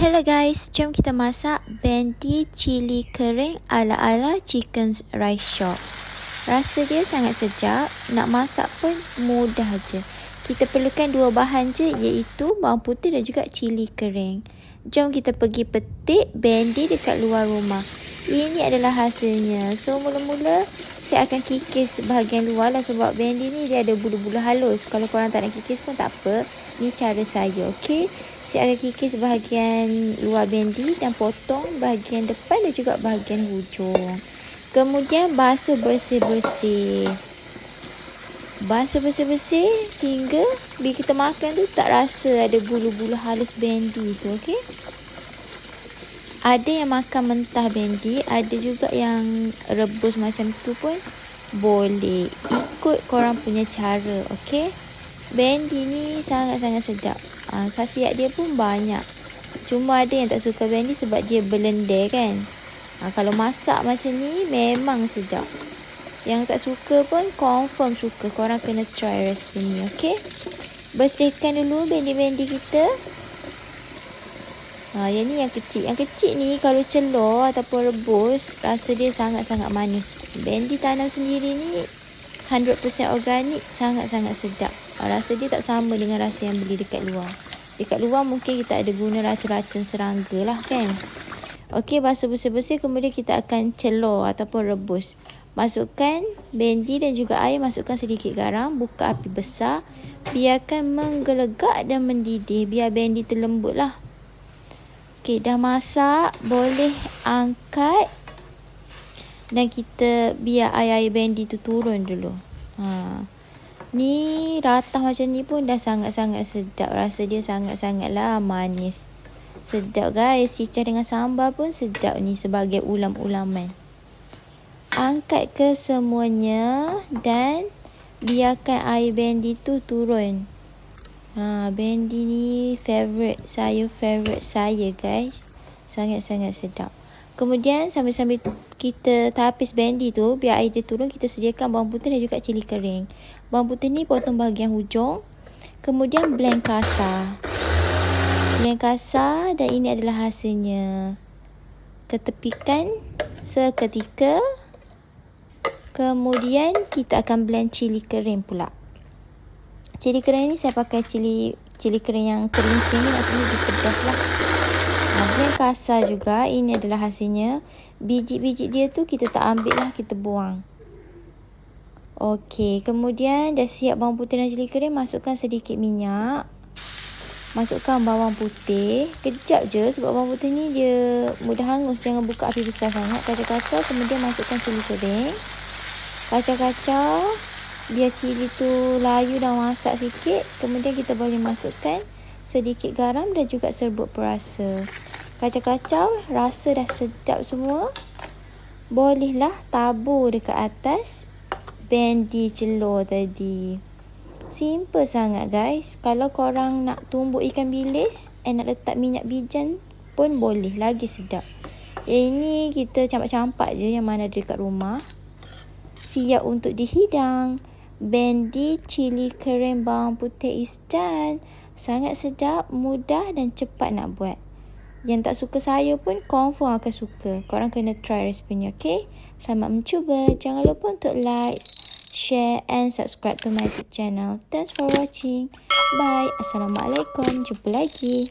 Hello guys, jom kita masak bendi cili kering ala-ala chicken rice shop. Rasa dia sangat sedap, nak masak pun mudah je. Kita perlukan dua bahan je, iaitu bawang putih dan juga cili kering. Jom kita pergi petik bendi dekat luar rumah. Ini adalah hasilnya. So mula-mula saya akan kikis bahagian luar lah, sebab bendi ni dia ada bulu-bulu halus. Kalau korang tak nak kikis pun tak apa. Ni cara saya, okey? Saya akan kikis bahagian luar bendi dan potong bahagian depan dan juga bahagian hujung. Kemudian basuh bersih-bersih. Basuh bersih-bersih sehingga bila kita makan tu tak rasa ada bulu-bulu halus bendi tu, okey? Ada yang makan mentah bendi, ada juga yang rebus macam tu pun boleh. Ikut korang punya cara, okey? Bendi ni sangat-sangat sedap. Khasiat dia pun banyak. Cuma ada yang tak suka bendi sebab dia berlendir kan. Kalau masak macam ni memang sedap. Yang tak suka pun confirm suka. Korang kena try resipi ni, okey? Bersihkan dulu bendi-bendi kita. Yang ni yang kecil. Yang kecil ni kalau celor ataupun rebus, rasa dia sangat-sangat manis. Bendi tanam sendiri ni 100% organik, sangat-sangat sedap. Rasa dia tak sama dengan rasa yang beli dekat luar. Dekat luar mungkin kita ada guna racun-racun serangga lah kan. Okey, basuh bersih-bersih, kemudian kita akan celor ataupun rebus. Masukkan bendi dan juga air, masukkan sedikit garam, buka api besar. Biarkan menggelegak dan mendidih, biar bendi terlembut lah. Okey, dah masak, boleh angkat. Dan kita biar air-air bendi tu turun dulu. Ni ratah macam ni pun dah sangat-sangat sedap. Rasa dia sangat-sangatlah manis. Sedap guys. Cicah dengan sambal pun sedap ni sebagai ulam-ulaman. Angkat ke semuanya dan biarkan air bendi tu turun. Bendi ni favorite saya guys. Sangat-sangat sedap. Kemudian sambil-sambil kita tapis bendi tu, biar air dia turun, kita sediakan bawang putih dan juga cili kering. Bawang putih ni potong bahagian hujung. Kemudian blend kasar. Blend kasar, dan ini adalah hasilnya. Ketepikan seketika. Kemudian kita akan blend cili kering pula. Cili kering ni saya pakai cili kering yang kering-kering ni, maksudnya dia pedas lah. Blend kasar juga. Ini adalah hasilnya. Biji-biji dia tu kita tak ambil lah, kita buang. Okey, kemudian dah siap bawang putih dan cili kering. Masukkan sedikit minyak. Masukkan bawang putih. Kejap je sebab bawang putih ni dia mudah hangus. Jangan buka api besar sangat. Kacau-kacau. Kemudian masukkan cili kering. Kacau-kacau. Biar cili tu layu dan masak sikit. Kemudian kita boleh masukkan sedikit garam dan juga serbuk perasa. Kacau-kacau, rasa dah sedap semua. Bolehlah tabur dekat atas bendi celor tadi. Simple sangat guys. Kalau korang nak tumbuk ikan bilis nak letak minyak bijan pun boleh, lagi sedap. Ini kita campak-campak je yang mana dekat rumah. Siap untuk dihidang. Bendi cili kering bawang putih is done. Sangat sedap, mudah dan cepat nak buat. Yang tak suka saya pun confirm akan suka. Korang kena try resipi ni, okey? Selamat mencuba. Jangan lupa untuk like, share and subscribe to my YouTube channel. Thanks for watching. Bye. Assalamualaikum. Jumpa lagi.